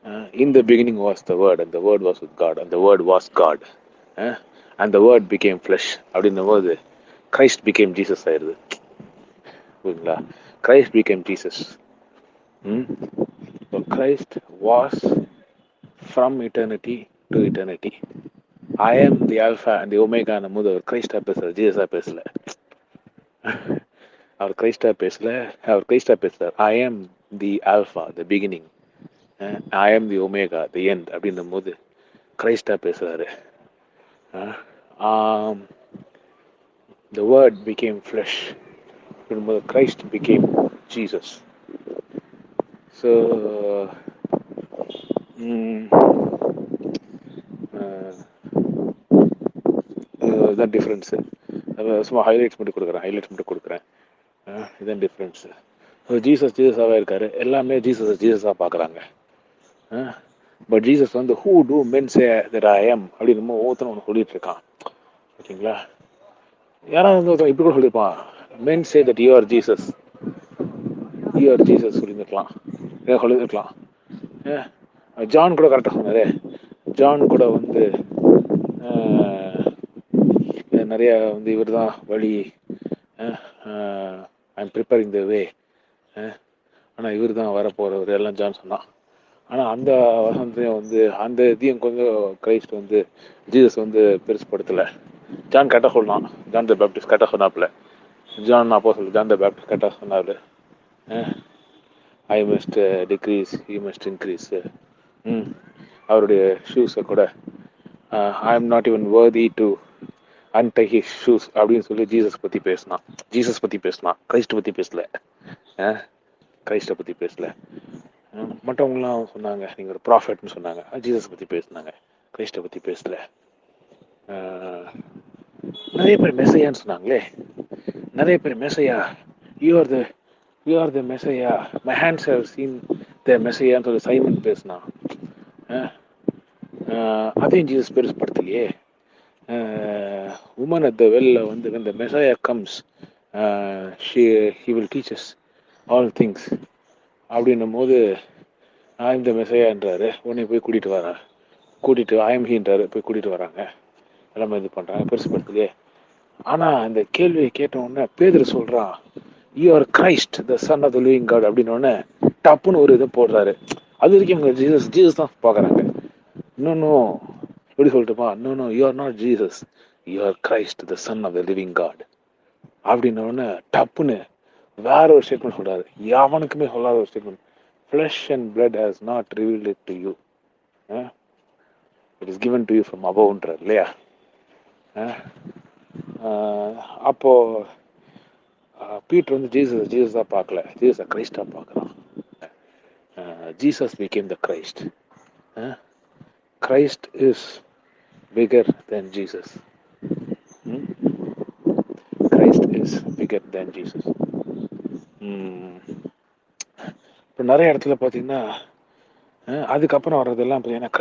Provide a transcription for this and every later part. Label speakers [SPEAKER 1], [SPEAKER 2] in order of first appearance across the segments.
[SPEAKER 1] In the beginning was the Word, and the Word was with God, and the Word was God. Uh, and the Word became flesh. அப்படின்னும் போது Christ became Jesus ஆயிருது. புரியுங்களா? Christ became Jesus. So Christ was from eternity to eternity. I am the Alpha and the Omega என்னும் போது அவர் கிரைஸ்டா பேசுறாரு, ஜீசஸா பேசல. அவர் கிரைஸ்டா பேசல, அவர் கிரைஸ்டா பேசுறார். I am the Alpha, the beginning. I am the Omega, the end அப்படின்னும் போது கிரைஸ்டா பேசுறாரு. The Word became flesh. Christ became Jesus. So, that difference. சும்மா ஹைலைட்ஸ் மட்டும் கொடுக்குறேன். இதுதான் டிஃப்ரென்ஸ். ஜீசஸாகவே இருக்காரு, எல்லாமே ஜீசஸாக பார்க்குறாங்க. பட் ஜீசஸ் வந்து who do men say that I am அப்படின்னு ஒவ்வொருத்தரும் ஒன்று சொல்லிட்டு இருக்கான். ஓகேங்களா? யாராவது வந்து இப்படி கூட சொல்லியிருப்பான், men say that you are Jesus சொல்லியிருக்கலாம். ஜான் கூட கரெக்டாக சொன்னாரு. ஜான் கூட வந்து நிறைய வந்து இவர் தான் வழி, ஐ எம் ப்ரிப்பேரிங் த வே, ஆனால் இவர் தான் வரப்போகிறவர் எல்லாம் ஜான் சொன்னான். ஆனால் அந்த வசனத்தையும் வந்து அந்த இதையும் கொஞ்சம் கிரைஸ்ட் வந்து ஜீசஸ் வந்து பெருசுப்படுத்தலை. ஜான் கரெக்டாக சொல்லலாம், ஜான் த பேப்டிஸ்ட் கரெக்டாக சொன்னாப்புல. ஜான் அப்போ சொல்லு, ஜான் த பேப்டிஸ்ட் கரெக்டாக சொன்னார், I must decrease you must increase. அவருடைய ஷூஸை கூட I am not even worthy to untie his shoes அப்படின்னு சொல்லி ஜீசஸ் பற்றி பேசினான். கிரைஸ்ட் பற்றி பேசல. கிரைஸ்டை பற்றி பேசல. மற்றவங்களாம் சொன்னாங்க நீங்கள் ஒரு ப்ராஃபெட்னு சொன்னாங்க, ஜீசஸ் பற்றி பேசினாங்க, கிரைஸ்டை பற்றி பேசல. நிறைய பேர் மெசையான்னு சொன்னாங்களே, நிறைய பேர் Messiah, you are the Messiah, my hands have seen the மெசையான்னு சொல்லி சைமன் பேசினான். அதையும் ஜீசஸ் பெருசுப்படுத்தலையே. உமன் அட் த வெல்ல வந்து when the Messiah comes, he will teach us all things அப்படின்னும் போது ஐம் த மெசையான்றாரு, உன்னை போய் கூட்டிகிட்டு ஐம் ஹீன்றாரு, போய் கூட்டிகிட்டு வராங்க, எல்லாமே இது பண்ணுறாங்க, பெருசுப்படுத்தலையே. ஆனால் இந்த கேள்வியை கேட்ட உடனே பேதுரு சொல்கிறான், you are Christ the son of the living God அப்படின்னோடனே டப்புன்னு ஒரு இதை போடுறாரு. அது வரைக்கும் இவங்க ஜீசஸ் தான் பார்க்குறாங்க. இன்னொன்னும் எப்படி சொல்லிட்டுப்பா, இன்னொன்னும் you are not Jesus, you are Christ the son of the living God அப்படின்னோடனே டப்புன்னு வேற ஒரு ஸ்டேட்மெண்ட் சொல்கிறாரு, எவனுக்குமே சொல்லாத ஒரு statement. Flesh and blood has not revealed it to you. It is given to you from above-ன்றார் இல்லையா? அப்போ பீட்டர் வந்து ஜீசஸாக பார்க்கல, ஜீசஸை கிரைஸ்டாக பார்க்குறான். Jesus became the Christ. Christ is bigger than Jesus. Christ is bigger than Jesus. இப்போ நிறைய இடத்துல பார்த்தீங்கன்னா அதுக்கப்புறம் வர்றதெல்லாம் பார்த்தீங்கன்னா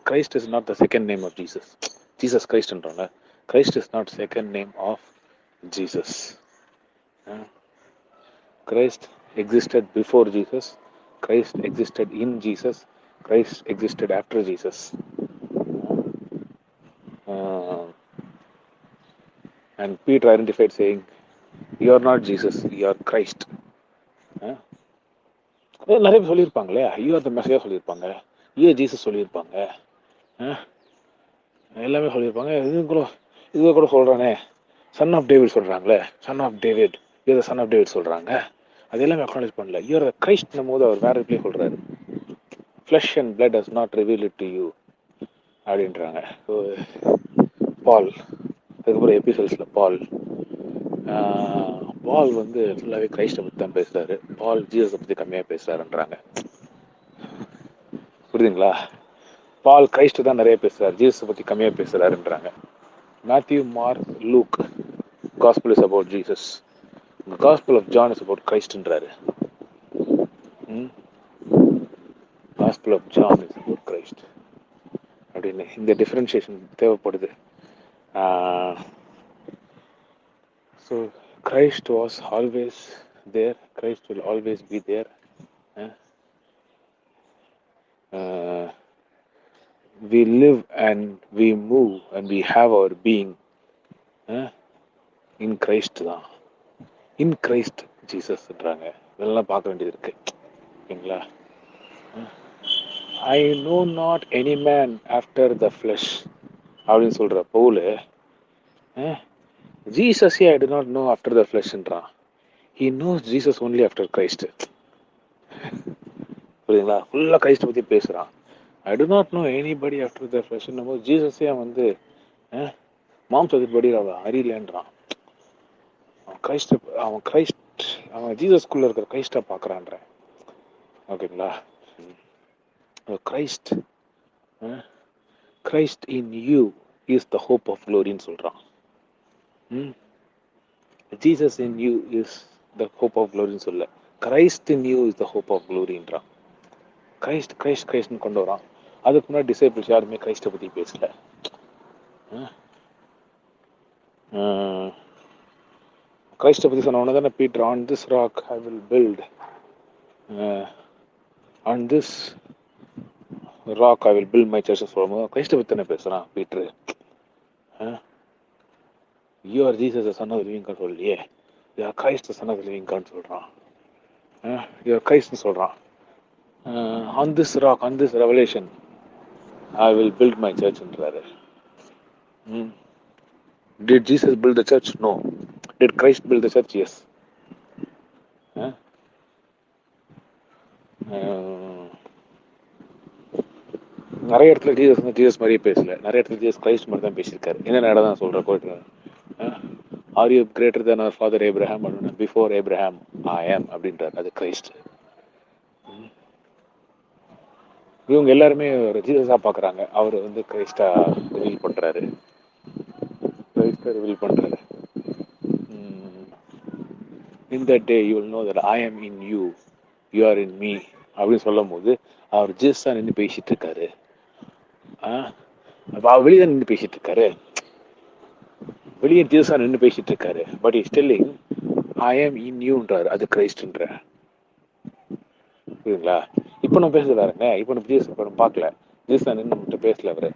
[SPEAKER 1] Christ is not the second name of Jesus கிரைஸ்ட்ன்றோம்ல, Christ is not second name of Jesus. Christ existed before Jesus, Christ existed in Jesus, Christ existed after Jesus. And Peter identified saying, you are not Jesus, you are Christ. நிறைய பேர் சொல்லியிருப்பாங்களே, you are the மெசையா சொல்லியிருப்பாங்க, you Jesus சொல்லியிருப்பாங்க, எல்லாமே சொல்லியிருப்பாங்க. இது கூட சொல்கிறானே, son of David சொல்கிறாங்களே, son of David, you the son of David சொல்கிறாங்க. அது எல்லாமே அக்னாலேஜ் பண்ணல. யூ ஆர் த கிரைஸ்ட்னும் போது அவர் வேற இடத்துலேயே சொல்கிறாரு, flush and blood has not reveal it to you அப்படின்றாங்க. ஸோ பால், அதுக்கப்புறம் எபிசோட்ஸில் பால் வந்து ஃபுல்லாகவே கிரைஸ்டை பற்றி தான் பேசுகிறாரு, பால் ஜீசஸை பற்றி கம்மியாக பேசுகிறாருன்றாங்க. புரியுதுங்களா? பால் கிரைஸ்ட் தான் நிறைய பேசுகிறார், ஜீசஸை பற்றி கம்மியாக பேசுகிறாருன்றாங்க. Matthew, Mark, Luke gospel is about Jesus. The gospel of John is about Christன்றாரு. gospel of John is about Christ அப்படின்னு இந்த டிஃபரன்ஷியேஷன் தேவைப்படுது. So Christ was always there, Christ will always be there. we live and we move and we have our being in Christ தான். In Christ ஜீசஸ்ன்றாங்க. இதெல்லாம் பார்க்க வேண்டியது இருக்கு. ஓகேங்களா? I know not any man after the flesh அப்படின்னு சொல்ற Paul ஜீசஸே I do not know after the ஃப்ளஷ்ன்றான். He knows Jesus only after Christ. புரியுதுங்களா? ஃபுல்லாக கிரைஸ்ட் பற்றி பேசுகிறான். I do not know anybody after the ஃப்ளஷ்ன்னும் போது ஜீசஸே வந்து மாம்சத்தின்படி அவன் அறியலன்றான். அவன் ஜீசஸ்குள்ள இருக்கிற கிரைஸ்டை பார்க்குறான்ற. ஓகேங்களா? Christ in you is the hope of க்ளோரின்னு சொல்றான். Jesus in you is the hope of க்ளோரின்னு சொல்ல, Christ in you is the hope of க்ளோரின்றான். கிரைஸ்ட்னு கொண்டு வரான். அதுக்கு முன்னாடி டிசைபிள்ஸ் யாருமே கிரைஸ்டை பற்றி பேசல. கிரைஸ்டை பற்றி சொன்ன தானே Peter, on this rock I will build, on this rock I will build my church சொல்லும்போது கிரைஸ்டை பற்றி தானே பேசுகிறான் பீட்ரு. You are Jesus son of living God சொல்லியே, you are Christ son of living God சொல்கிறான். யூ ஆர் கிரைஸ்ட்னு சொல்கிறான். On this rock, on this revelation I will build my சர்ச்ன்றாரு. Did Jesus build the church? No. Did Christ build the church? Yes. நிறைய இடத்துல Jesus மாதிரியே பேசல, நிறைய இடத்துல ஜீசஸ் கிரைஸ்ட் மாதிரி தான் பேசியிருக்காரு. என்ன இடம் தான் சொல்ற God, are you greater than our father Abraham, before Abraham I am அப்படின்றார். அது கிரைஸ்ட். இவங்க எல்லாருமே ஒரு ஜீசஸா பாக்குறாங்க, அவர் வந்து கிரைஸ்டா ரிவீல் பண்றாரு. In that day you will know that I am in you, you are in me அப்படின்னு சொல்லும் போது அவர் ஜீசஸா நின்று பேசிட்டு இருக்காரு. அவர் வெளியே தான் நின்று பேசிட்டு இருக்காரு, வெளியே ஜீசஸா நின்று பேசிட்டு இருக்காரு. பட் இஸ் டெல்லிங் ஐ ஆம் இன் யூன்றாரு. அது கிரைஸ்ட்ன்ற. புரியுதுங்களா? இப்ப நம்ம பேசுறாருங்க, இப்ப நம்ம ஜீசஸ் நம்ம பார்க்கல, ஜீசஸா நின்று நம்மகிட்ட பேசல. அவரு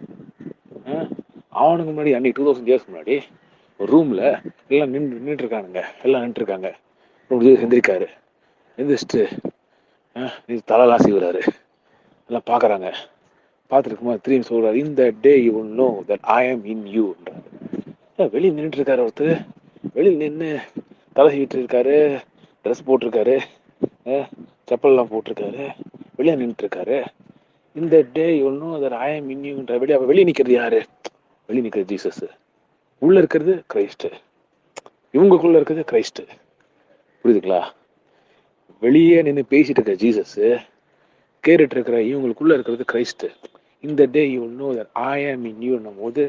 [SPEAKER 1] அவனுக்கு முன்னாடி அன்னைக்கு 2000 இயர்ஸ் முன்னாடி ஒரு ரூம்ல எல்லாம் நின்றுட்டு இருக்கானுங்க, எல்லாம் நின்று இருக்காங்க. எந்திரிக்காரு, எந்திரிச்சிட்டு தலைலாம் செய்வாரு, எல்லாம் பாக்குறாங்க. பார்த்துருக்குமா திரும்பி சொல்றாரு, இந்த day you will know that I ஆம் இன் யூன்றாரு. வெளியே நின்றுட்டு இருக்காரு ஒருத்தர், வெளியில் நின்று தலை சீவிட்டு இருக்காரு, ட்ரெஸ் போட்டிருக்காரு, செப்பல்லாம் போட்டிருக்காரு, வெளியே நின்றுட்டு இருக்காரு. இந்த day you will know that I ஆம் இன் யூன்ற. வெளியே நிற்கிறது யாரு? வெளியே நிற்கிறது ஜீசஸ். உள்ள இருக்கிறது கிரைஸ்ட், இவங்களுக்குள்ள இருக்கிறது கிரைஸ்ட். புரியுதுங்களா? வெளியே நின்று பேசிட்டு இருக்க ஜீசஸ், கேட்டுட்டு இருக்கிற இவங்களுக்குள்ள இருக்கிறது கிரைஸ்ட். இந்த day you will know that I ஆம் இன் யூ என்னும் போது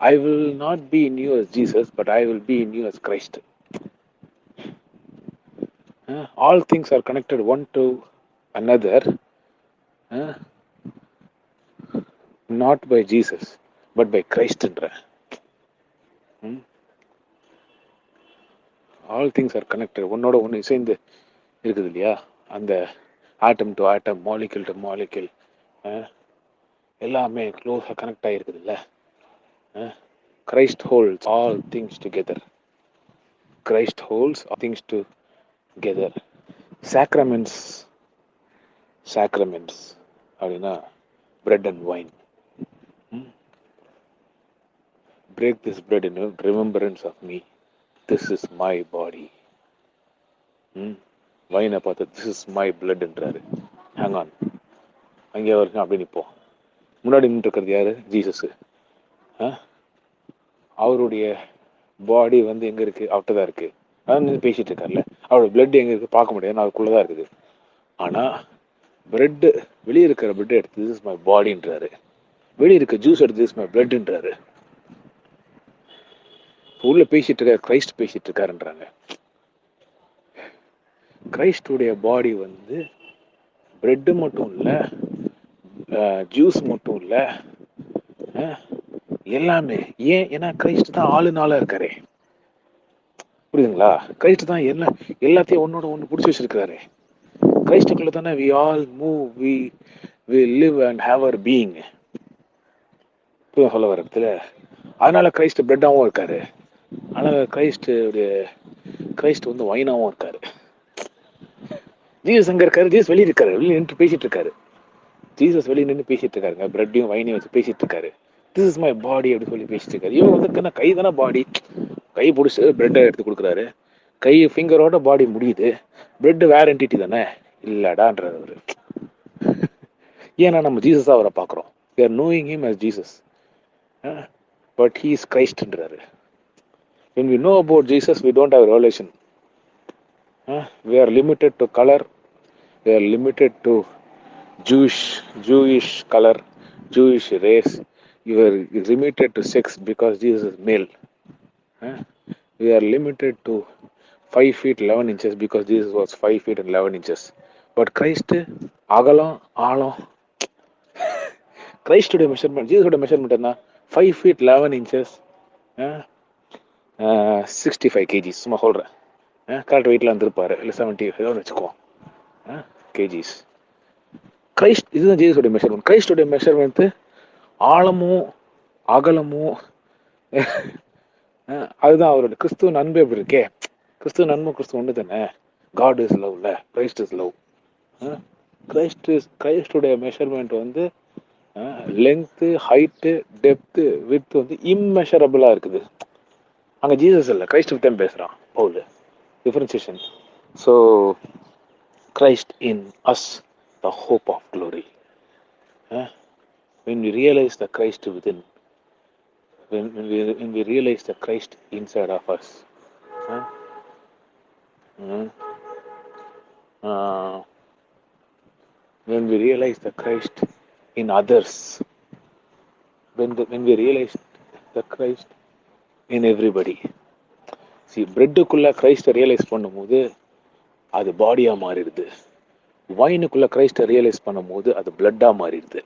[SPEAKER 1] I will not be in you as Jesus, but I will be in you as Christ. All things are connected one to another, not by Jesus but by Christ என்ற. All things are connected, ஒன்னோட ஒன்று இசைந்து இருக்குது இல்லையா? அந்த atom to atom, molecule to molecule, எல்லாமே க்ளோஸாக connect ஆகிருக்குது இல்லை? Christ holds all things together. Christ holds all things together. Sacraments அப்படின்னா bread and wine. Break this bread in remembrance of me. This is my body. வைனை பார்த்து this is my blood என்றாரு. Hang on, அங்கே வரைக்கும் அப்படி நிற்போம். முன்னாடி நின்று இருக்கிறது யாரு? ஜீசஸ். அவருடைய பாடி வந்து எங்க இருக்கு? அவர்கிட்ட தான் இருக்கு. அதான் பேசிட்டு இருக்காருல்ல, அவரோட பிளட் எங்க இருக்கு? பார்க்க முடியாது, அதுக்குள்ளதான் இருக்குது. ஆனா பிரெட், வெளியே இருக்கிற பிரெட் எடுத்து this is my bodyன்றாரு, வெளியே இருக்க ஜூஸ் எடுத்து this is my bloodன்றாரு. உள்ள பேசிட்டு இருக்காரு, கிரைஸ்ட் பேசிட்டு இருக்காருன்றாங்க. கிரைஸ்டுடைய பாடி வந்து பிரெட் மட்டும் இல்ல, ஜூஸ் மட்டும் இல்ல, எல்லாமே. ஏன்? ஏன்னா கிரைஸ்ட் தான் ஆளுநாளா இருக்காரு. புரியுதுங்களா? கிரைஸ்ட் தான் எல்லாத்தையும் ஒன்னோட ஒண்ணு பிடிச்சி வச்சிருக்காரு. கிரைஸ்டுக்குள்ள தானே we all move, we we live and have our being. இப்போ சொல்ல வர இடத்துல அதனால கிரைஸ்ட் பிரெட்டாகவும் இருக்காரு, அதனால கிரைஸ்ட் வந்து வைனாவும் இருக்காரு. ஜீசஸ் அங்க இருக்காரு, ஜீசஸ் வெளியே இருக்காரு, வெளியே நின்று பேசிட்டு இருக்காரு. ஜீசஸ் வெளியே நின்று பேசிட்டு இருக்காருங்க, பிரெட்டையும் வைனையும் வச்சு பேசிட்டு இருக்காரு. திஸ் இஸ் மை பாடி அப்படின்னு சொல்லி பேசிட்டு இருக்காரு. இவன் வந்து கை தானே பாடி, கை பிடிச்சி பிரெட்டை எடுத்து கொடுக்குறாரு. கை ஃபிங்கரோட பாடி முடியுது, பிரெட் வேற என்டிட்டி தானே இல்லடான்றாரு அவரு. ஏன்னா நம்ம ஜீசஸா அவரை பார்க்குறோம். we are knowing him as Jesus, but he is Christன்றாரு. when we know about Jesus we don't have a relation. We are limited to color, we are limited to Jewish color, Jewish race. You are limited to sex because Jesus is male. We are limited to 5 feet 11 inches because Jesus was 5 feet and 11 inches. But Christ, அகலம் ஆழம், கிரைஸ்டுடைய measurement, ஜீசஸோட measurement என்ன? 5 feet 11 inches, 65 kgs. சும்மா சொல்கிறேன், correct வெயிட்டில் வந்துருப்பாரு, இல்லை 70 ஏதோ வச்சுக்குவோம் KGs. Christ, இதுதான் ஜீசஸோட மெஷர்மெண்ட். கிரைஸ்டுடைய மெஷர்மெண்ட் ஆழமும் அகலமும் அதுதான் அவரோட. கிறிஸ்துவ நன்மை எப்படி இருக்கே, கிறிஸ்துவ நன்மை கிறிஸ்துவ ஒன்று தானே. காட் இஸ் லவ்ல, கிரைஸ்ட் இஸ் லவ். கிரைஸ்டுடைய மெஷர்மெண்ட் வந்து லென்த்து, ஹைட்டு, டெப்த்து, வித் வந்து இம்மெஷரபிளா இருக்குது. அங்கே ஜீசஸ் இல்லை, கிரைஸ்ட் தான் பேசுகிறான் Paul. Differentiation. So Christ in us the hope of glory. when we realize the Christ within, when we realize the Christ inside of us, when we realize the Christ in others, when we realize the Christ in everybody. See, பிரெட்டுக்குள்ள கிரைஸ்டை realize பண்ணும்போது அது பாடியா மாறிடுது. வைனுக்குள்ள கிரைஸ்டை realize பண்ணும்போது அது பிளட்டா மாறிடுது.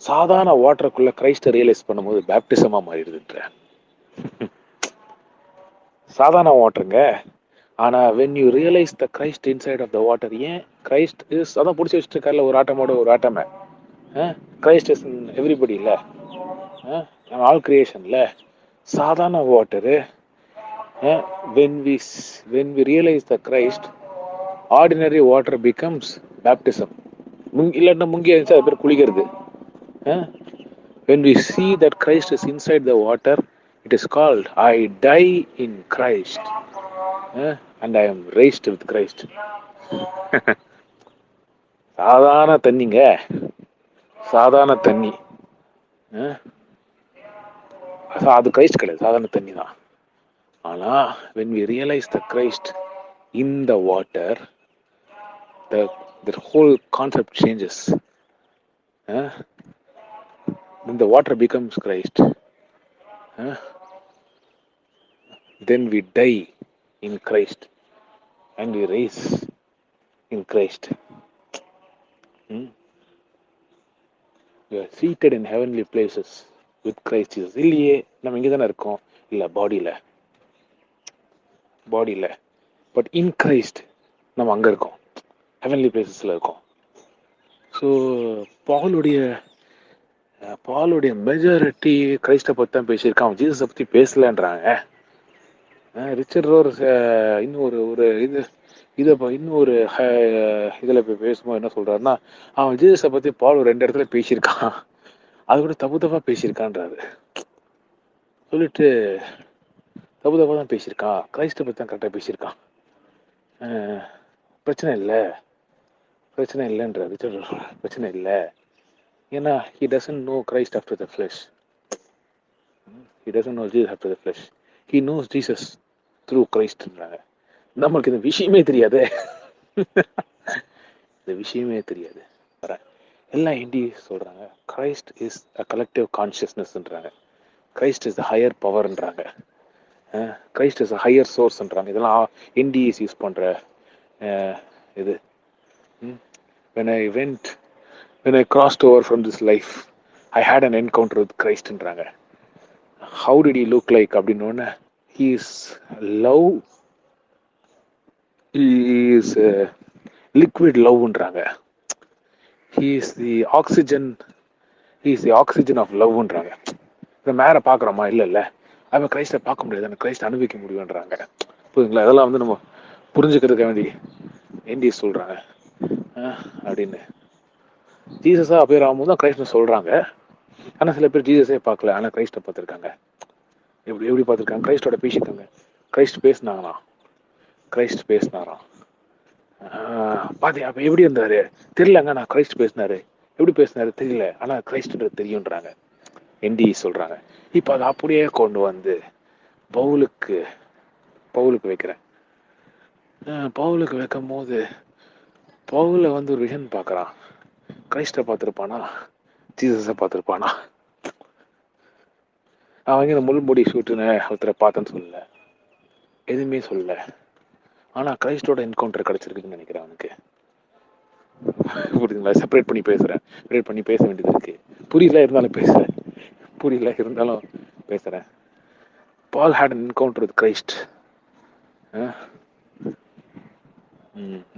[SPEAKER 1] சாதாரண வாட்டருக்குள்ள கிரைஸ்டை ரியலைஸ் பண்ணும்போது பேப்டிசமா மாறிடுதுன்ற. சாதாரண வாட்டருங்க, ஆனா when you realize the Christ inside of the water, ஏன் கிரைஸ்ட் இஸ், அதான் பிடிச்சி வச்சுட்டு இருக்காருல ஒரு ஆட்டமோட ஒரு ஆட்டமே. கிரைஸ்ட் இஸ் எவ்ரிபடி இல்ல, ஆல் கிரியேஷன்ல. சாதாரண water, when we realize the Christ, ordinary water becomes baptism. இல்லாட்டா முங்கி இருந்துச்சு அது பேர் குளிக்கிறது. when we see that Christ is inside the water, it is called I die in Christ, and I am raised with Christ. சாதாரண தண்ணிங்க, சாதாரண தண்ணி, அது கிரைஸ்ட் கிடையாது, சாதாரண தண்ணி தான். ஆனா when we realize the Christ in the water, the whole concept changes. When the water becomes Christ, then we die in Christ and we rise in Christ. We are seated in heavenly places with Christ Jesus. இல்லையே, நம்ம இங்கே தானே இருக்கோம். இல்லை, பாடியில் but in Christ நம்ம அங்கே இருக்கோம், ஹெவன்லி பிளேசஸில் இருக்கோம். ஸோ பாலுடைய மெஜாரிட்டி கிரைஸ்டை பற்றி தான் பேசியிருக்கான், அவன் ஜீசஸை பற்றி பேசலன்றாங்க. ரிச்சர்ட் ரோர் இன்னொரு இன்னொரு இதில் போய் பேசும்போது என்ன சொல்கிறாருன்னா, அவன் ஜீசஸை பற்றி பால் 2 இடத்துல பேசியிருக்கான், அது கூட தப்பு பேசியிருக்கான்றாரு. சொல்லிட்டு தப்பு தான் பேசியிருக்கான், கிரைஸ்டை பற்றி தான் கரெக்டாக பேசியிருக்கான், பிரச்சனை இல்லைன்றார் ரிச்சர்ட் ரோர். பிரச்சனை இல்லை, ஏன்னா he doesn't know Christ after the flesh. He doesn't know Jesus after the flesh. He knows Jesus through Christன்றாங்க. நம்மளுக்கு இந்த விஷயமே தெரியாது. எல்லாம் ஹிந்தி சொல்றாங்க. கிரைஸ்ட் இஸ் அ கலெக்டிவ் கான்சியஸ்னஸ்ன்றாங்க. கிரைஸ்ட் இஸ் த ஹையர் பவர்ன்றாங்க. கிரைஸ்ட் இஸ் அ ஹையர் சோர்ஸ்ன்றாங்க. இதெல்லாம் ஹிந்திஸ் யூஸ் பண்ற இது. When I crossed over from this life, I had an encounter with Christன்றாங்க. How did he look like அப்படின்னோடனே, he is love, he is liquid லவ்ன்றாங்க. He is the oxygen, he is the oxygen of லவ்ன்றாங்க. இந்த மேலே பார்க்குறோமா? இல்லை அவன் கிரைஸ்டை பார்க்க முடியாது, அந்த கிரைஸ்ட் அனுபவிக்க முடியுன்றாங்க. புரியுதுங்களா? அதெல்லாம் வந்து நம்ம புரிஞ்சுக்கிறதுக்கு வேண்டி ஏண்டி சொல்கிறாங்க அப்படின்னு. ஜீசஸா அப்பியர் ஆகும்போது தான் கிரைஸ்ட்னு சொல்கிறாங்க. ஆனால் சில பேர் ஜீசஸே பார்க்கல, ஆனால் கிரைஸ்ட்டை பார்த்துருக்காங்க. எப்படி பார்த்துருக்காங்க? கிரைஸ்டோட பேசியிருக்காங்க. கிரைஸ்ட் பேசினாங்களாம். கிரைஸ்ட் பேசினாராம். பாத்தியா அப்ப எப்படி இருந்தாரு? தெரியலங்க, நான் கிரைஸ்ட் பேசினாரு. எப்படி பேசினாரு தெரியல, ஆனா கிரைஸ்ட்ன்றது தெரியுன்றாங்க. என்டி சொல்றாங்க. இப்ப அதை அப்படியே கொண்டு வந்து பவுலுக்கு வைக்கிறேன். பவுலுக்கு வைக்கும் போது பவுல வந்து ஒரு விஷன் பார்க்கறான். கிரைஸ்ட பார்த்துருப்பானா, ஜீசஸை பார்த்துருப்பானா? அவங்க இந்த முள்முடி சூட்டுன்னு ஒருத்தரை பார்த்தேன்னு சொல்லல, எதுவுமே சொல்லல. ஆனா கிரைஸ்டோட என்கவுண்டர் கிடைச்சிருக்குன்னு நினைக்கிறேன் அவனுக்கு. புரியுதுங்களா? செப்பரேட் பண்ணி பேச வேண்டியது இருக்கு. புரியல இருந்தாலும் பேசுறேன். பால் had an encounter with Christ.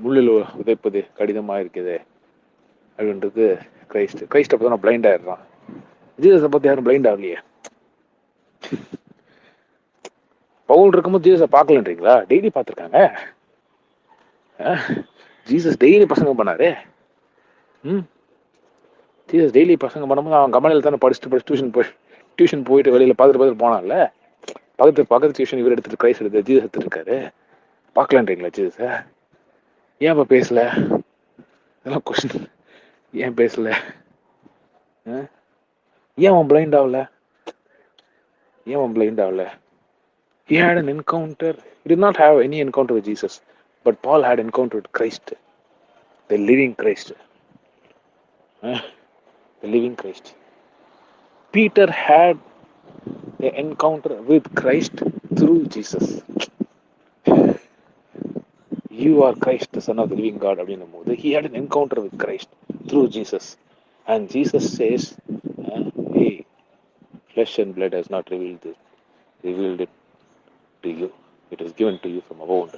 [SPEAKER 1] முள்ளில் உதைப்பது கடினமாக இருக்குது அப்படின்றது கிரைஸ்ட பற்றி நான் பிளைண்ட் ஆயிடுறான். ஜீசஸை பற்றி யாரும் பிளைண்ட் ஆகலையே. பவுல் இருக்கும்போது ஜீசஸை பார்க்கலன்றீங்களா? டெய்லி பார்த்துருக்காங்க. ஜீசஸ் டெய்லி பசங்க பண்ணாரு. ஜீசஸ் டெய்லி பசங்க பண்ணும்போது அவன் கம்பெனியில் தானே படிச்சுட்டு டியூஷன் போயிட்டு வெளியில் பார்த்துட்டு போனான்ல. பக்கத்து டியூஷன் இவர் எடுத்துட்டு கிரைஸ்ட் எடுத்து ஜீசஸ் எடுத்துருக்காரு. பார்க்கலன்றீங்களா ஜீசஸை? ஏன் அப்போ பேசல? இதெல்லாம் கொஸ்டின். ஏன் பேசல? ஏன் அவன் பிளைண்ட் ஆகல? He had an encounter. He did not have any encounter with Jesus, but Paul had encounter with Christ, the living Christ. The living Christ. Peter had an encounter with Christ through Jesus. You are Christ, the Son of the living God. He had an encounter with Christ through Jesus. And Jesus says, hey, flesh and blood has not revealed it to you. It is given to you from above.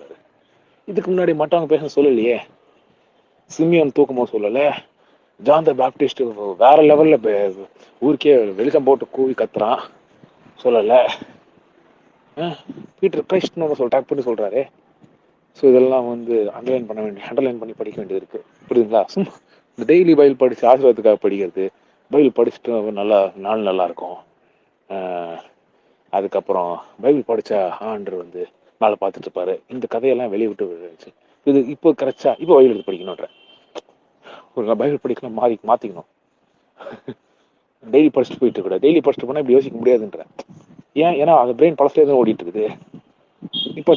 [SPEAKER 1] இதுக்கு முன்னாடி மற்றவங்க பேச சொல்லலையே. Simeon தூக்கமோ சொல்லலை. John த Baptist வேற லெவல்ல ஊருக்கே வெளிச்சம் போட்டு கூவி கத்துறான், சொல்லலை. பீட்டர் கிரைஸ்ட் டேக் பண்ணி சொல்றாரு. ஸோ இதெல்லாம் வந்து அண்டர்லைன் பண்ணி படிக்க வேண்டியது இருக்கு. புரியுதுங்களா? சும்மா இந்த டெய்லி பைபிள் படிச்சு ஆசீர்வாதத்துக்காக படிக்கிறது. பைபிள் படிச்சுட்டு நல்லா இருக்கும். அதுக்கப்புறம் பைபிள் படிச்சா ஆண்டர் வந்து நாளை பார்த்துட்டு இருப்பாரு. இந்த கதையெல்லாம் வெளியே விட்டு இது இப்போ கிடைச்சா இப்போ பைபிள் எடுத்து படிக்கணுன்ற ஒரு பைபிள் படிக்கணும் மாத்திக்கணும். டெய்லி படிச்சுட்டு போயிட்டு கூட டெய்லி படிச்சுட்டு போனா இப்படி யோசிக்க முடியாதுன்ற. ஏன்னா அந்த பிரெயின் பழசே தான் ஓடிட்டு இருக்குது. இப்போ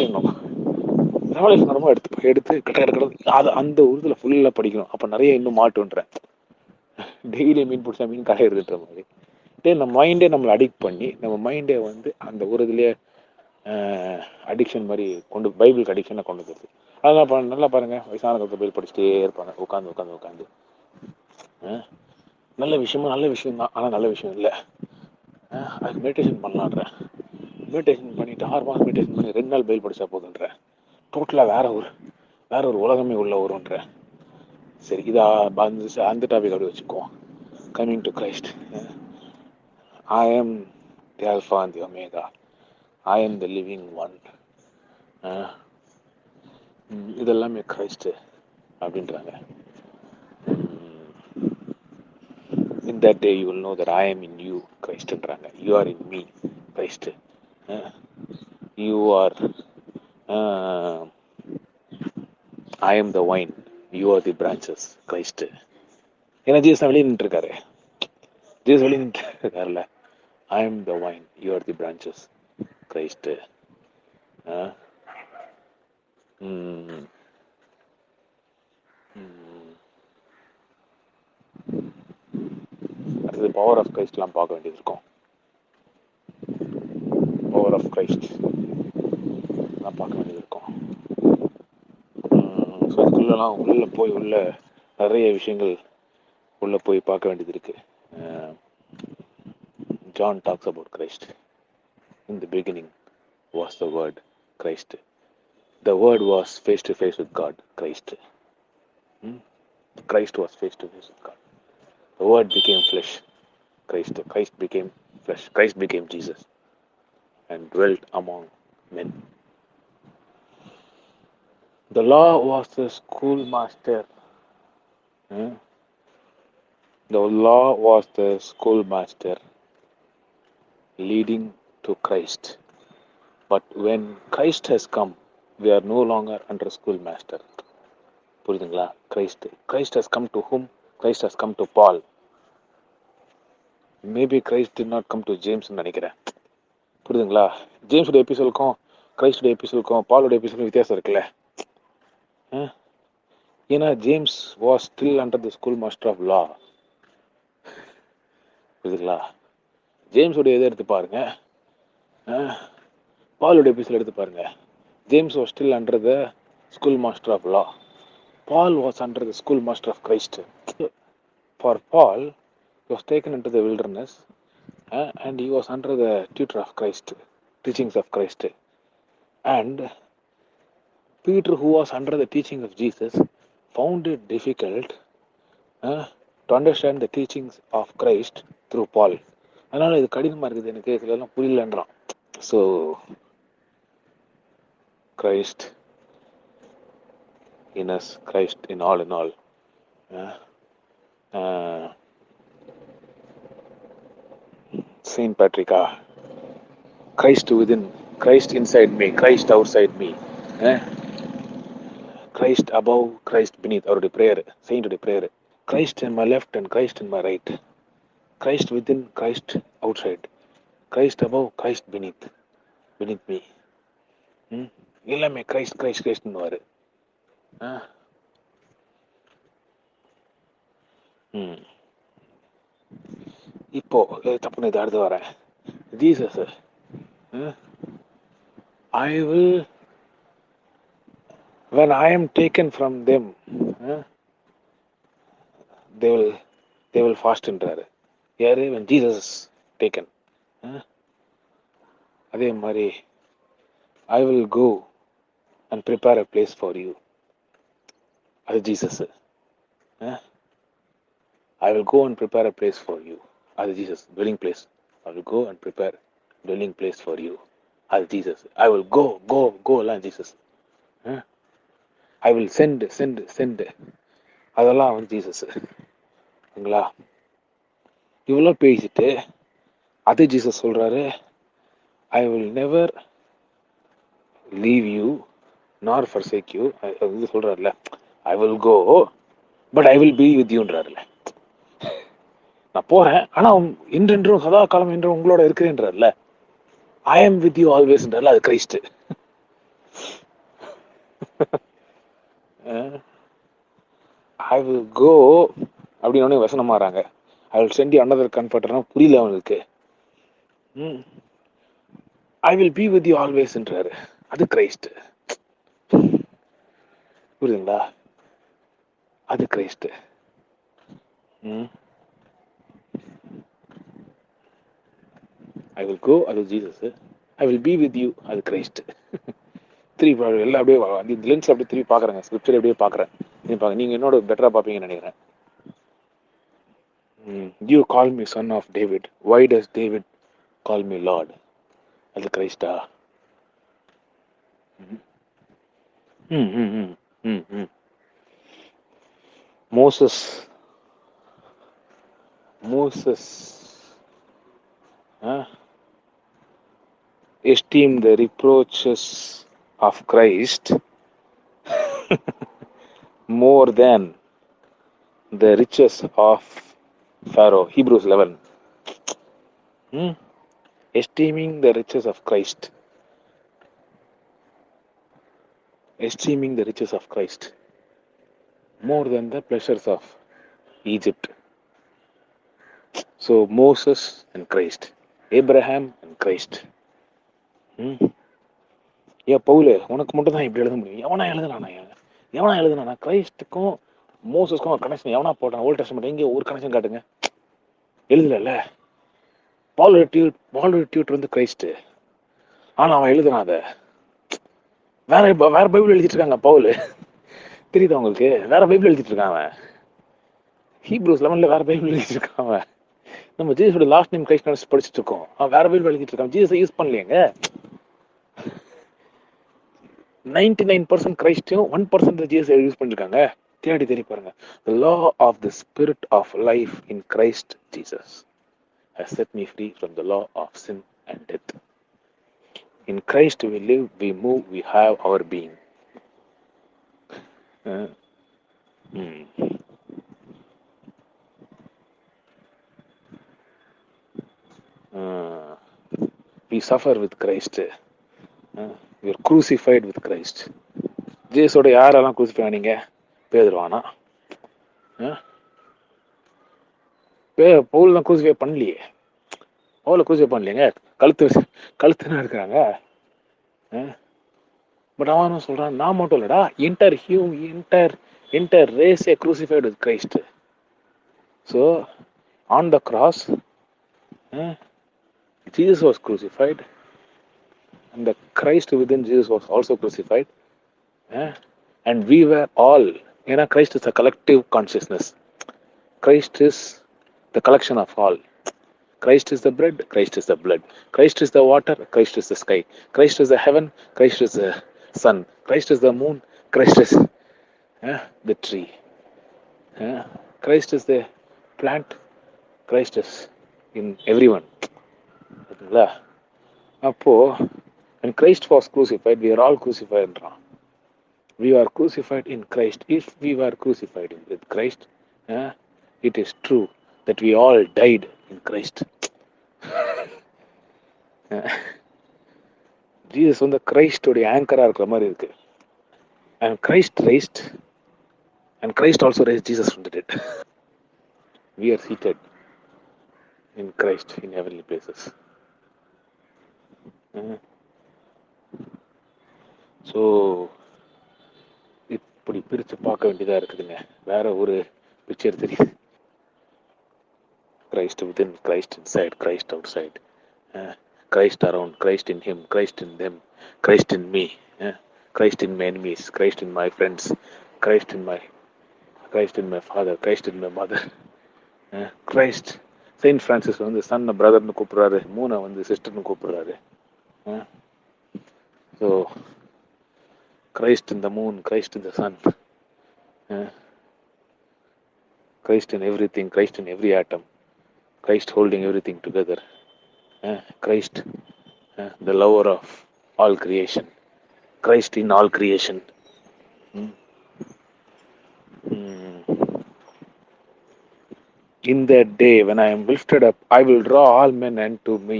[SPEAKER 1] ரெவலேஷன் ரொம்ப எடுத்து கட்ட அந்த உருதுல ஃபுல்லா படிக்கணும். அப்ப நிறைய இன்னும் மாட்டுன்றேன். டெய்லி மீன் பிடிச்சா மீன் கரையிறதுன்ற மாதிரி நம்ம மைண்டே நம்மளை அடிக்ட் பண்ணி நம்ம மைண்டே வந்து அந்த ஒரு இதுலேயே அடிக்ஷன் மாதிரி பைபிளுக்கு அடிக்ஷனை கொண்டு வருது. அதெல்லாம் நல்லா பாருங்க, வயசான காலத்தில் பைபிள் படிச்சுட்டே இருப்பாங்க உட்காந்து. நல்ல விஷயம் தான், ஆனால் நல்ல விஷயம் இல்லை. அதுக்கு மெடிடேஷன் பண்ணலான்றேன். மெடிடேஷன் பண்ணிட்டு 6 மாதம் மெடிடேஷன் பண்ணி 2 நாள் பைபிள் படிச்சா போதுன்றேன். டோட்டலாக வேற ஒரு உலகமே உள்ள வரும்ன்றேன். சரி, இதா அந்த டாபிக் அப்படி வச்சுக்குவோம். Coming to Christ. I am the Alpha and the Omega. I am the living one. இதெல்லாமே கிரைஸ்ட் அப்படின்றாங்க. In that day you will know that I am in you, கிரைஸ்ட்ன்றாங்க. You are in me, Christ. You are I am the vine, you are the branches, Christ. ஏன்னா Jesus வெளியே நின்றுருக்காரு. I am the vine, you are the branches, Christ. அடுத்தது power of கிரைஸ்ட்லாம் பார்க்க வேண்டியது இருக்கும். Power of Christ எல்லாம் பார்க்க வேண்டியது இருக்கும். ஸோ இதுக்குள்ளலாம் உள்ள நிறைய விஷயங்கள் உள்ள போய் பார்க்க வேண்டியது இருக்கு. John talks about Christ. In the beginning was the Word, Christ. The Word was face to face with God, Christ. Christ was face to face with God. The Word became flesh. Christ became flesh. Christ became Jesus and dwelt among men. The law was the schoolmaster. The law was the schoolmaster leading to Christ. But when Christ has come, we are no longer under schoolmaster. புரியுதுங்களா? Christ has come to whom? Christ has come to Paul. Maybe Christ did not come to James நினைக்கிறேன். புரியுதுங்களா? ஜேம்ஸோட எபிசோடுக்கும் கிரைஸ்டோட எபிசோடுக்கும் பாலோட எபிசோடுக்கும் வித்தியாசம் இருக்குல்ல. ஏன்னா James was still under the school master of law. புரியுதுங்களா? ஜேம்ஸோட எதை எடுத்து பாருங்க, பாலோட எபிசோட் எடுத்து பாருங்க. James was still under the schoolmaster of law. Paul was under the schoolmaster of Christ. For Paul, he was taken into the wilderness and he was under the tutor of Christ, teachings of Christ. And Peter, who was under the teaching of Jesus, found it difficult to understand the teachings of Christ through Paul. அதனால இது கடினமா இருக்குது, எனக்கு இதெல்லாம் புரியலன்றான். So Christ in us, Christ in all. Saint Patrick, Christ within, Christ inside me, Christ outside me, Christ above, Christ beneath. அவருடைய prayer, செயின்டுடைய prayer. Christ in my left and Christ in my right, Christ within, Christ outside, Christ above, Christ beneath me. எல்லாமே Christ Christ கிரைஸ்ட்னு வரு. இப்போ தப்புன்னு இது அடுத்து வரேன். Jesus, I will, when I am taken from them, they will fast என்றாரு. யாரு? when Jesus is taken. அதே மாதிரி I will go and prepare a place for you. அது Jesus. I will go and prepare a place for you. அது Jesus. dwelling place. I will go and prepare dwelling place for you. அது Jesus. I will go எல்லாம் Jesus. I will send அதெல்லாம் வந்து Jesus. இவ்வளோ பேசிட்டு அது Jesus சொல்றாரு, I will never leave you nor forsake you. அது சொல்றாருல, I will go but I will be with youன்றாருல. நான் போறேன் ஆனா இன்றென்றும் சதா காலம் என்றும் உங்களோட இருக்கிறேன்றாருல. I am with you always என்றாருல, அது கிரைஸ்ட். I will go அப்படின்னு வசனம் மாறாங்க. I will send you another comforter. புரியல அவனுக்கு. I will be with you always என்றாரு, அது கிரைஸ்ட். புரியுதுங்களா? அது கிரைஸ்ட். I will go, அது Jesus. I will be with you, அது கிரைஸ்ட். திருப்பி எல்லாம் அப்படியே அந்த லென்ஸ் அப்படியே திருப்பி பாக்குறேங்க, ஸ்கிரிப்சர் அப்படியே பாக்குறேன். நீங்க என்னோட பெட்டரா பாப்பீங்கன்னு நினைக்கிறேன். You call me son of David. Why does David call me Lord? அது கிரைஸ்டா? Moses esteemed the reproaches of Christ more than the riches of Pharaoh. Hebrews 11. Esteeming the riches of Christ. Esteeming the riches of Christ more than the pleasures of Egypt. So Moses and Christ, Abraham and Christ. ஏன் பவுலே, உனக்கு மட்டும் தான் இப்படி எழுத முடியும்? எவனா எழுதுனா கிரைஸ்டுக்கும் மோசஸ்க்கும் ஒரு கனெக்ஷன் எவனா போட்டான்? ஓல்ட் டெஸ்டமென்ட் எங்கே ஒரு கனெக்ஷன் காட்டுங்க. எழுதல. பாலோட டியூட்டர் வந்து கிரைஸ்ட், ஆனா அவன் எழுதுனான். அதை வேற பைபிள் எழுதிட்டு இருக்காங்க பவுல். தெரியுதா உங்களுக்கு? வேற பைபிள் எழுதிட்டு இருக்கான் அவன். ஹீப்ரூஸ் 11ல வேற பைபிள் எழுதிட்டு இருக்கான் அவன். நம்ம ஜீசஸோட லாஸ்ட் நேம் கிரைஸ்ட் படிச்சுட்டு இருக்கோம். அவன் வேற பைபிள் எழுதிட்டு இருக்கான். ஜீசஸை யூஸ் பண்ணலையேங்க. 99% கிரைஸ்டையும் 1% ஜீசஸ் யூஸ் பண்ணிருக்காங்க. தேடி தேடி பாருங்க. The law of the spirit of life in Christ Jesus has set me free from the law of sin and death. In Christ we live, we move, we have our being. Uh, hmm. We suffer with Christ. We are crucified with Christ. ஜீசஸோட யாரெல்லாம் crucify ஆனீங்க? பேதுருவானா? பவுல்லாம் crucify பண்ணலையே. பவுலை crucify பண்ணலையேங்க. கழுத்துனா இருக்கிறாங்க. But அவன் சொல்றான், நான் மட்டும் இல்லடா, entire race crucified with Christ. So on the cross, Jesus was crucified, and the Christ within Jesus was also crucified, and we were all, Christ is a collective consciousness. Christ is the collection of all. Christ is the bread, Christ is the blood. Christ is the water, Christ is the sky. Christ is the heaven, Christ is the sun. Christ is the moon, Christ is the tree. Christ is the plant, Christ is in everyone. அப்போ when Christ was crucified, we are all crucified. We are crucified in Christ. If we were crucified with Christ, it is true that we all died in Christ. Jesus வந்து கிரைஸ்டோடைய ஆங்கரா இருக்கிற மாதிரி இருக்கு. And Christ raised, and Christ also raised Jesus from the dead. We are seated in Christ in heavenly places. So இப்படி பிரிச்சு பார்க்க வேண்டியதா இருக்குதுங்க. வேற ஒரு பிக்சர் தெரியுது. Christ within, Christ inside, Christ outside, Christ around, Christ in him, Christ in them, Christ in me, Christ in my enemies, Christ in my friends, Christ in my father, Christ in my mother, Christ. Saint Francis வந்து சன்னை பிரதர்னு கூப்பிடுறாரு, மூனை வந்து சிஸ்டர்னு கூப்பிடுறாரு. So Christ in the moon, Christ in the sun, Christ in everything, Christ in every atom, Christ holding everything together, Christ the lover of all creation, Christ in all creation. In that day when I am lifted up, I will draw all men unto me.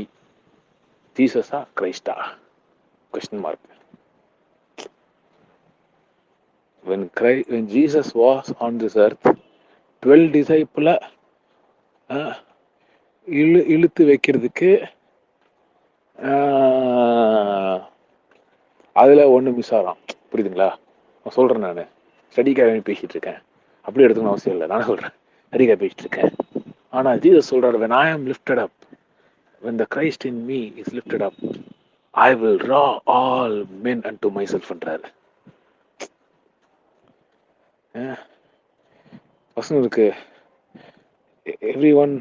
[SPEAKER 1] Jesus or Christ? Question mark. When Jesus was on this earth, 12 disciples இழுத்து வைக்கிறதுக்கு அதுல ஒண்ணு miss ஆகலாம். புரியுதுங்களா? நான் சொல்றேன், நான் ஸ்டடிக்காக பேசிட்டு இருக்கேன். அப்படி எடுத்துக்கணும் அவசியம் இல்லை. நான் சொல்றேன், ஸ்டடிக்காக பேசிட்டு இருக்கேன். ஆனா ஜீசஸ் சொல்றாரு, when I am lifted up, when the Christ in me is lifted up, I will draw all men unto myself என்றாரு. பசங்களுக்கு எவ்ரி ஒன்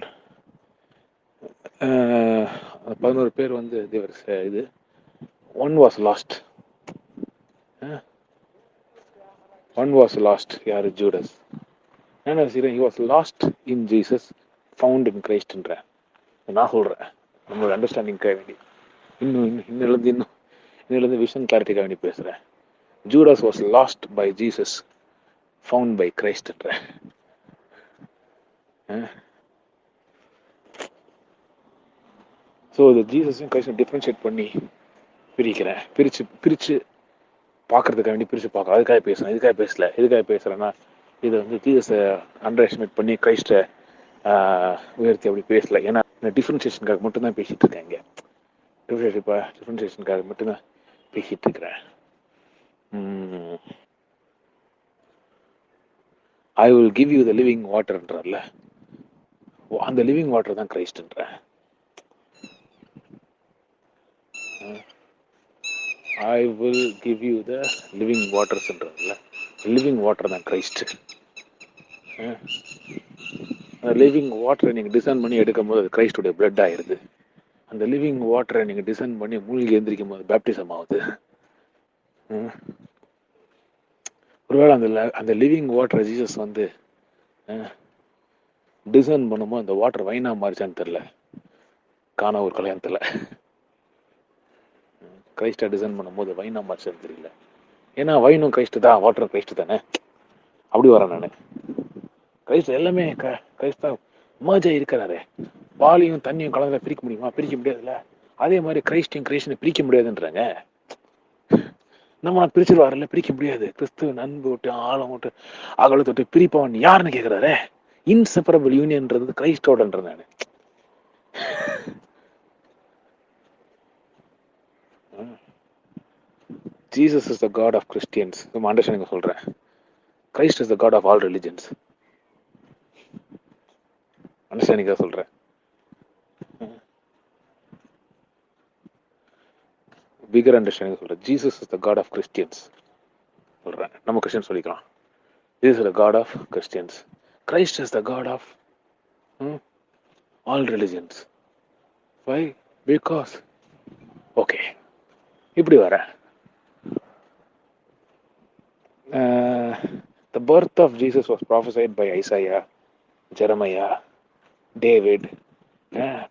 [SPEAKER 1] 11 பேர் வந்து இது one was lost. One was lost. யாரு? ஜூடஸ். என்ன செய்யறேன்? he was lost in Jesus, found in Christ என்ற நான் சொல்றேன். நம்மளோட அண்டர்ஸ்டாண்டிங்காக வேண்டி இன்னிலிருந்து விஷன் கிளாரிட்டிக்காக வேண்டி பேசுறேன். Judas was lost by Jesus, found by Christ என்ற. ஸோ இந்த ஜீசஸையும் கிரைஸ்டும் டிஃப்ரென்ஷியேட் பண்ணி பிரிக்கிறேன். பிரிச்சு பார்க்கறதுக்காக வேண்டி பிரிச்சு பார்க்க. அதுக்காக பேசுறேன், இதுக்காக பேசல. எதுக்காக பேசுறேன்னா, இது வந்து ஜீசஸை அண்டர் எஸ்டிமேட் பண்ணி கிரைஸ்டை உயர்த்தி அப்படி பேசல. ஏன்னா டிஃப்ரென்சியேஷனுக்காக மட்டும்தான் பேசிட்டு இருக்கேன். இங்கே டிஃப்ரென்சியேஷனுக்காக மட்டும்தான் பேசிட்டு இருக்கிறேன். I will give you the living வாட்டர்ன்றார்ல, அந்த லிவிங் வாட்டர் தான் கிரைஸ்ட்ன்றேன். I will give you the living waters என்றார்ல, லிவிங் வாட்டர் தான் கிரைஸ்ட். அந்த லிவிங் வாட்டரை நீங்கள் டிசைன் பண்ணி எடுக்கும் போது அது கிரைஸ்டுடைய பிளட் ஆயிடுது. அந்த லிவிங் வாட்டரை நீங்கள் டிசைன் பண்ணி மூழ்கி எந்திரிக்கும் போது பேப்டிசம் ஆகுது. ஒருவேளை அந்த லிவிங் வாட்டரை ஜீசஸ் வந்து டிசைன் பண்ணும்போது அந்த வாட்டர் வைனா மாறிச்சான்னு தெரியல. காண ஒரு கல்யாணத்தில் கிரைஸ்டை டிசைன் பண்ணும்போது வைனா மாறிச்சான்னு தெரியல. ஏன்னா வைனும் கிரைஸ்ட் தான், வாட்டரும் கிரைஸ்ட் தானே. அப்படி வரேன் நான். கிரைஸ்ட் எல்லாமே கிரைஸ்ட் தான் மர்ஜ் இருக்கிறாரு. பாலையும் தண்ணியும் கலந்து பிரிக்க முடியுமா? பிரிக்க முடியாதுல்ல. அதே மாதிரி கிரைஸ்டையும் கிரைஸ்டையும் பிரிக்க முடியாதுன்றாங்க. நம்ம பிரிச்சிருவாருல்ல, பிரிக்க முடியாது. கிறிஸ்துவ அன்பு விட்டு ஆழம் விட்டு அகலத்தை விட்டு பிரிப்பவன் யாருன்னு கேட்கிறாரு. இன்செப்பரபிள் யூனியன்றது கிரைஸ்டோடன்ற நான். Jesus is the God of Christians. நம்ம அண்டர்ஸ்டாண்டிங் சொல்றேன். Christ is the God of all religions. அண்டர்ஸ்டாண்டிங்கா சொல்றேன். பிகர் அண்டர்ஸ்டாண்டிங் சொல்றேன். Jesus is the God of Christians சொல்றேன். நம்ம கிறிஸ்டியன் சொல்லிக்கலாம். Jesus is the God of Christians. Christ is the God of all religions. Why? Because okay. இப்படி வர the birth of Jesus was prophesied by Isaiah, Jeremiah, David,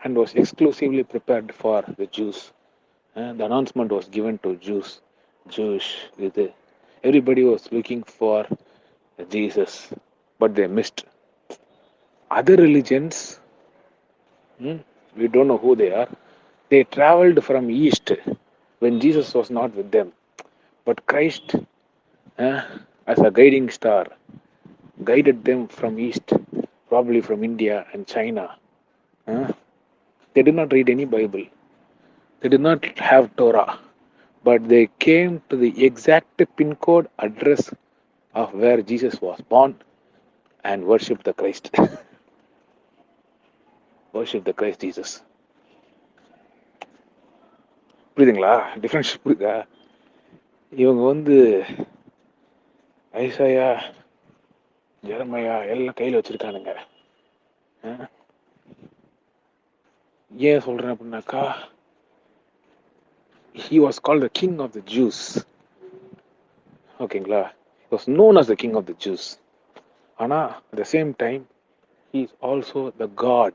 [SPEAKER 1] and was exclusively prepared for the Jews. The announcement was given to Jewish. Everybody was looking for Jesus, but they missed. Other religions, we don't know who they are. They traveled from east when Jesus was not with them. But Christ, as a guiding star, guided them from east, probably from India and China. They did not read any Bible. They did not have Torah. But they came to the exact pin code address of where Jesus was born and worshipped the Christ. Worship the Christ Jesus. புரியுதுங்களா? Difference புரியுதா? இவங்க வந்து Isaiah, Jeremiah எல்லாம் கையில் வச்சிருக்கானுங்க. ஏன் சொல்றேன் அப்படின்னாக்கா, he was called the king of the Jews. ஓகேங்களா? He was known as the king of the Jews. ஆனா at the same time he is also the God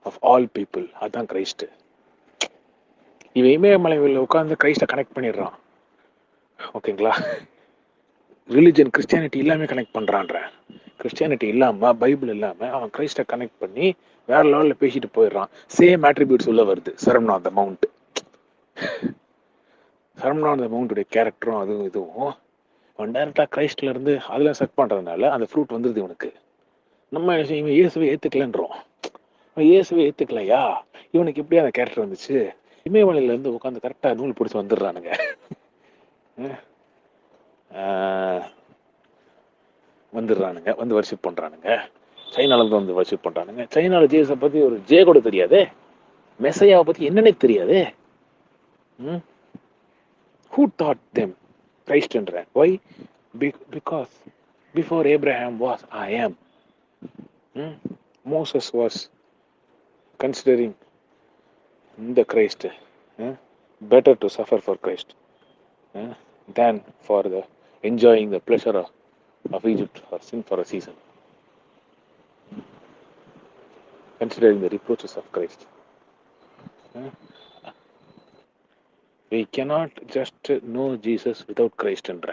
[SPEAKER 1] of all people. அதான் Christ. இவன் இமயமலையில் உட்காந்து கிரைஸ்ட கனெக்ட் பண்ணிடுறான். ஓகேங்களா? Religion Christianity எல்லாமே connect பண்றான்ற. Christianity இல்லாம பைபிள் இல்லாம அவன் கிரைஸ்ட கனெக்ட் பண்ணி வேற லெவல்ல பேசிட்டு போயிடுறான். சேம் ஆட்ரிபியூட்ஸ் உள்ள வருது. சரவணா த மவுண்ட், சரவணா த மவுண்டுடைய கேரக்டரும் அதுவும் இதுவும் அவன் டைரக்டா கிரைஸ்ட்ல இருந்து அதுல செட் பண்றதுனால அந்த ஃப்ரூட் வந்துருது இவனுக்கு. நம்ம இவன் இயேசுவை ஏத்துக்கலன்றோம். இயேசுவை ஏத்துக்கலையா, இவனுக்கு எப்படியா அந்த கேரக்டர் வந்துச்சு? இமயமலையில இருந்து உட்காந்து கரெக்டா நூல் பிடிச்சி வந்துடுறானுங்க. வந்துடுறானுங்க, வந்து வர்ஷிப் பண்றானுங்க. சைனால இருந்து வந்து வர்ஷிப் பண்றானுங்க. சைனால ஜீசஸை பத்தி ஒரு ஜே கூட தெரியாது, மெசையாவை பத்தி என்னன்னே தெரியாது. Who taught them Christ என்ற? Why? Because before Abraham was, I am. Moses was considering the Christ better to suffer for Christ than for the enjoying the pleasure of Egypt or sin for a season. Considering the reproaches of Christ. We cannot just know Jesus without Christ என்ற.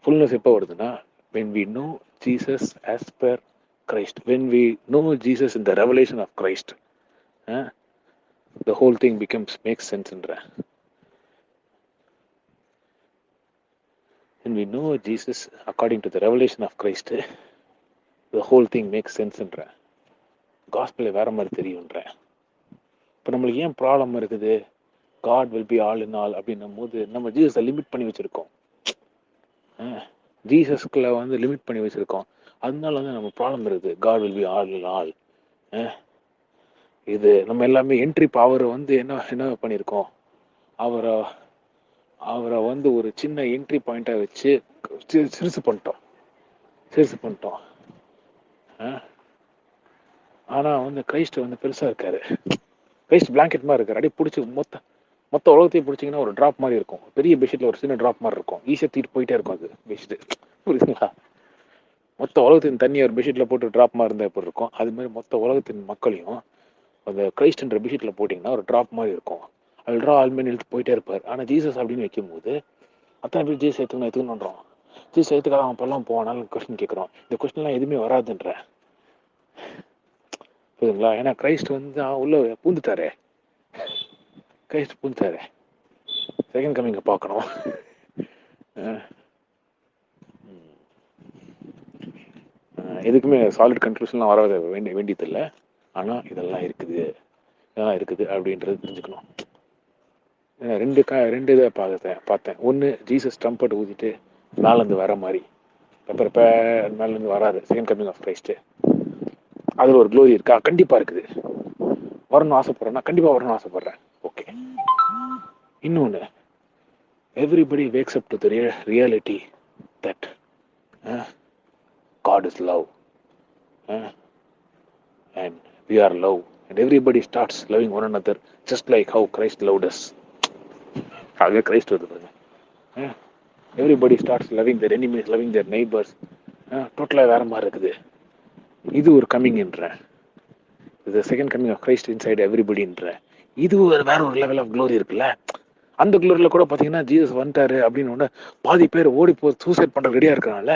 [SPEAKER 1] Fullness எப்போ வருதுன்னா, when we know Jesus as per Christ, when we know Jesus in the revelation of Christ, the whole thing makes sense என்ற. When we know Jesus according to the revelation of Christ, the whole thing makes sense என்ற. Gospel வேற மாதிரி தெரியும்ன்ற. இப்போ நம்மளுக்கு ஏன் problem இருக்குது? God will be all in all அப்படின்னும் போது நம்ம ஜீசஸை லிமிட் பண்ணி வச்சிருக்கோம். ஜீசஸ்குள்ள வந்து லிமிட் பண்ணி வச்சிருக்கோம். அதனால வந்து நம்ம ப்ராப்ளம் இருக்குது. God will be all in all. இது நம்ம எல்லாமே என்ட்ரி பவர் வந்து என்ன பண்ணியிருக்கோம்? அவரை அவரை வந்து ஒரு சின்ன என்ட்ரி பாயிண்டா வச்சு சிறுசு பண்ணிட்டோம், சிறுசு பண்ணிட்டோம். ஆனா வந்து கிரைஸ்ட் வந்து பெருசா இருக்காரு. கிரைஸ்ட் பிளாங்கெட் மாதிரி இருக்காரு. அப்படியே பிடிச்சி மொத்த மொத்த உலகத்தையும் பிடிச்சிங்கன்னா ஒரு டிராப் மாதிரி இருக்கும். பெரிய பெட்ஷீட்ல ஒரு சின்ன டிராப் மாதிரி இருக்கும். ஈஸியா தூக்கிட்டு போயிட்டே இருக்கும் அது பெட்ஷீட். புரியுதுங்களா? மொத்த உலகத்தின் தண்ணி ஒரு பெட்ஷீட்ல போட்டு டிராப் மாதிரி இருந்தா எப்படி இருக்கும், அது மாதிரி மொத்த உலகத்தின் மக்களையும் அந்த கிரைஸ்ட்ன்ற பெட்ஷீட்ல போட்டிங்கன்னா ஒரு டிராப் மாதிரி இருக்கும். அது ட்ரா ஆல்மேன் இழுத்து போயிட்டே இருப்பார். ஆனா ஜீசஸ் அப்படின்னு வைக்கும் போது அத்தனை பேர் ஜீசஸ் எடுத்துக்கணுன்றோம். ஜீசஸ் எடுத்துக்காக அவன் பல்லாம் போனாலும் கொஸ்டின் கேட்குறோம். இந்த கொஸ்டின்லாம் எதுவுமே வராதுன்ற. புரியுதுங்களா? ஏன்னா கிரைஸ்ட் வந்து உள்ள பூந்துட்டாரே, கிரைஸ்ட் பூந்துட்டாரே. செகண்ட் கமிங்க பார்க்கணும். எதுக்குமே சாலிட் கன்க்ளூஷன்லாம் வர வேண்டியது இல்லை. ஆனால் இதெல்லாம் இருக்குது, இதெல்லாம் இருக்குது அப்படின்றது தெரிஞ்சுக்கணும். ரெண்டு இதை பார்த்தேன். ஒன்று ஜீசஸ் ட்ரம்பட் ஊதிட்டு மேலேருந்து வர மாதிரி, அப்புறம் மேலேருந்து வராது செகண்ட் கமிங் ஆஃப் கிரைஸ்ட்டு. அதில் ஒரு க்ளோரி இருக்கா? கண்டிப்பாக இருக்குது. வரணும்னு ஆசைப்படுறேன்னா கண்டிப்பாக வரணும்னு ஆசைப்படுறேன். ஓகே. இன்னொன்று, everybody wakes up to the reality that God is love, and we are love, and everybody starts loving one another just like how Christ loved us. ஆக கிரைஸ்ட் வருது பாருங்க. Everybody starts loving their enemies, loving their neighbors. டோட்டலாக வேற மாதிரி இருக்குது. இது ஒரு கம்மிங்ன்ற, இது second coming of Christ inside எவ்ரிபடின்ற. இது வேற ஒரு லெவல் ஆஃப் க்ளோரி இருக்குல்ல. அந்த க்ளோரியில் கூட பார்த்தீங்கன்னா ஜீசஸ் வந்துட்டாரு அப்படின்னு ஒன்று பாதி பேர் ஓடி போய் சூசைட் பண்ணுற ரெடியாக இருக்கிறாங்கல்ல.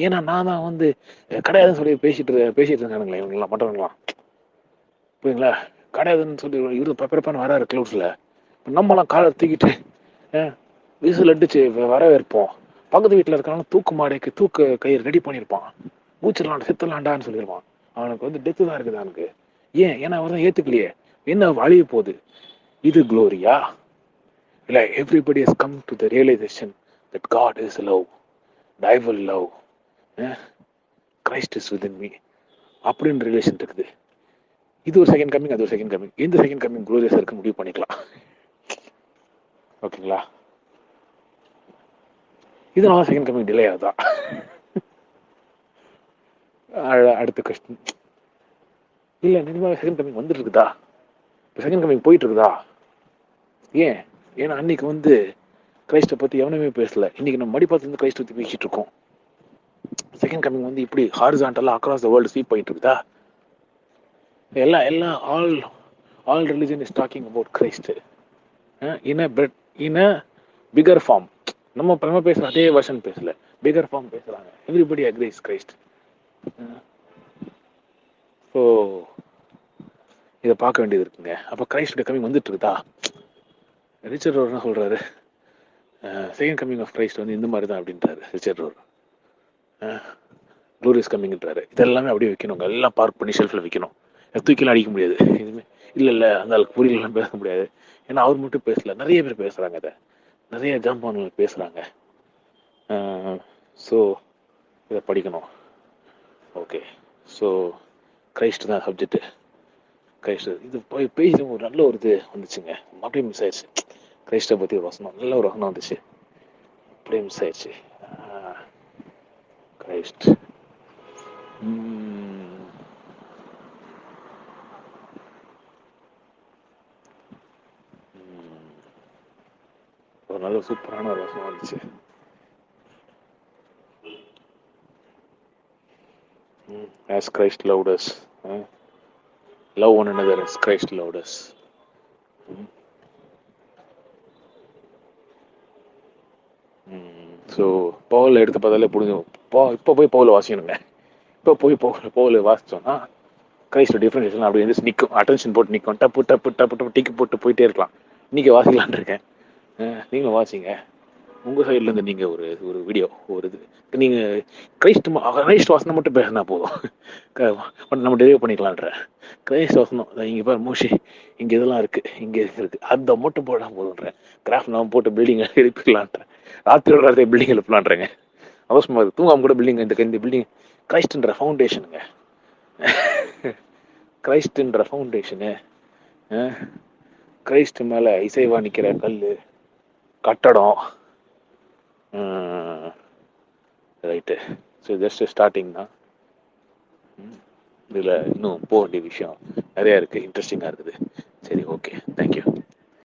[SPEAKER 1] ஏன்னா நான் தான் வந்து கிடையாதுன்னு சொல்லி பேசிட்டு இருக்கானுங்களே இவங்கெல்லாம் மற்றவங்களாம். புரியுங்களா? கிடையாதுன்னு சொல்லி இவரு பெப்பரப்பான வராரு க்ளவுட்ஸில். நம்மளாம் காலை தூக்கிட்டு விசில் அடிச்சு வரவேற்போம். பக்கத்து வீட்டில் இருக்காங்க தூக்கு மாடைக்கு தூக்கு கயிறு ரெடி பண்ணியிருப்பான். மூச்சிடலாண்டா செத்துலாண்டான்னு சொல்லியிருப்பான். அவனுக்கு வந்து டெத்து தான் இருக்குது அவனுக்கு. ஏன்னா அவர் தான் ஏற்றுக்கலையே, என்ன அழிய போகுது. இது க்ளோரியா? இல்லை everybody has come to the realization that God is love, I will love, Christ is within me அப்படின்னு ரிலேஷன் இருக்குது. இது ஒரு செகண்ட் கமிங், அது ஒரு செகண்ட் கமிங். எந்த செகண்ட் கமிங் க்ளோரியஸாக இருக்கு முடிவு பண்ணிக்கலாம். ஓகேங்களா? இதனால செகண்ட் கமிங் டிலே ஆகுதா? அடுத்த கொஸ்டின். இல்லை நிஜமாக செகண்ட் கமிங் வந்துட்டு இருக்குதா? இப்போ செகண்ட் கமிங் போயிட்டு இருக்குதா? ஏன்னா அன்னைக்கு வந்து கிரைஸ்டை பற்றி எவனுமே பேசல. இன்னைக்கு நம்ம மடிப்பாத்திலிருந்து கிரைஸ்ட் பற்றி பேசிட்டு இருக்கோம். செகண்ட் கமிங் வந்து இப்படி ஹாரிசான்டலா அக்ராஸ் த வேர்ல்டு ஸ்வீப் பண்ணிட்டு இருக்குதா? எல்லாம் all religion is talking about Christ in a figure form. நம்ம பேசுற அதே வெர்ஷன் பேசல, பிகர் ஃபார்ம் பேசுறாங்க. Everybody agrees Christ. ஸோ இதை பார்க்க வேண்டியது இருக்குங்க. அப்போ கிரைஸ்டோட கமிங் வந்துட்டு இருக்குதா? ரிச்சர்ட் ரோர் என்ன சொல்றாரு? செகண்ட் கமிங் ஆஃப் கிரைஸ்ட் வந்து இந்த மாதிரி தான் அப்படின்றாரு ரிச்சர்ட் ரோர். க்ளோரியஸ் கமிங்ன்றாரு. இதெல்லாமே அப்படியே வைக்கணுங்க, எல்லாம் பார்க் பண்ணி ஷெல்ஃபில் வைக்கணும். தூக்கிலாம் அடிக்க முடியாது எதுவுமே. இல்லை அந்த ஆளுக்கு புரியலாம் பேச முடியாது. ஏன்னா அவர் மட்டும் பேசல, நிறைய பேர் பேசுகிறாங்க, அதை நிறைய ஜாம்பான்கள் பேசுகிறாங்க. ஸோ இதை படிக்கணும். ஓகே. ஸோ கிரைஸ்ட் தான் சப்ஜெக்ட். கிரைஸ்ட் இது போய் பேசி ஒரு நல்ல ஒரு இது வந்துச்சுங்க. அப்படியே மிஸ் ஆயிடுச்சு. கிரைஸ்டை பற்றி ஒரு வசனம், நல்ல ஒரு வசனம் வந்துச்சு, அப்படியே மிஸ் ஆயிடுச்சு. கிரைஸ்ட் ஒரு நல்ல சூப்பரான ஒரு வசனம் வந்துச்சு. As Christ loved us, love one another as Christ loved us. So Paul எடுத்து பார்த்தாலே புரிஞ்சும். இப்போ போய் பவுல் வாசிக்கணுங்க. இப்போ போய் பவுல் வாசிச்சோன்னா கிரைஸ்ட் டிஃபரன்ஷியேஷன் அப்படி வந்து நிற்கும், அட்டென்ஷன் போட்டு நிற்கும். டப்பு டப்பு டப்பு டப்பு டிக்கி போட்டு போயிட்டே இருக்கலாம். இன்னைக்கு வாசிக்கலான் இருக்கேன். நீங்களும் வாசிங்க உங்கள் சைட்லேருந்து. நீங்கள் ஒரு வீடியோ ஒரு இது நீங்கள் கிரைஸ்ட் வாசனம் மட்டும் பேசினா போதும், நம்ம டெலிவரி பண்ணிக்கலான்ற. கிரைஸ்ட் வாசனம் இங்கே பாரு மோஷி, இங்கே இதெல்லாம் இருக்குது, இங்கே இருக்குது, அந்த மட்டும் போடாமல் போதுன்றேன். கிராஃப்ட் நம்ம போட்டு பில்டிங் எழுப்பிக்கலான்றேன். ராத்திரி பில்டிங் எழுப்பலான்றேங்க. அவசரமாக இருக்குது, தூங்காமல் கூட பில்டிங். இந்த பில்டிங் கிரைஸ்ட்ன்ற ஃபவுண்டேஷனுங்க. கிரைஸ்ட்ன்ற ஃபவுண்டேஷனு. கிரைஸ்ட் மேலே இசைவா நிற்கிற கல். கட்டடம், ரைட்டு. ஸோ ஜஸ்ட் ஸ்டார்டிங் தான். இதில் இன்னும் போக வேண்டிய விஷயம் நிறையா இருக்குது, இன்ட்ரெஸ்டிங்காக இருக்குது. சரி, ஓகே, தேங்க்யூ.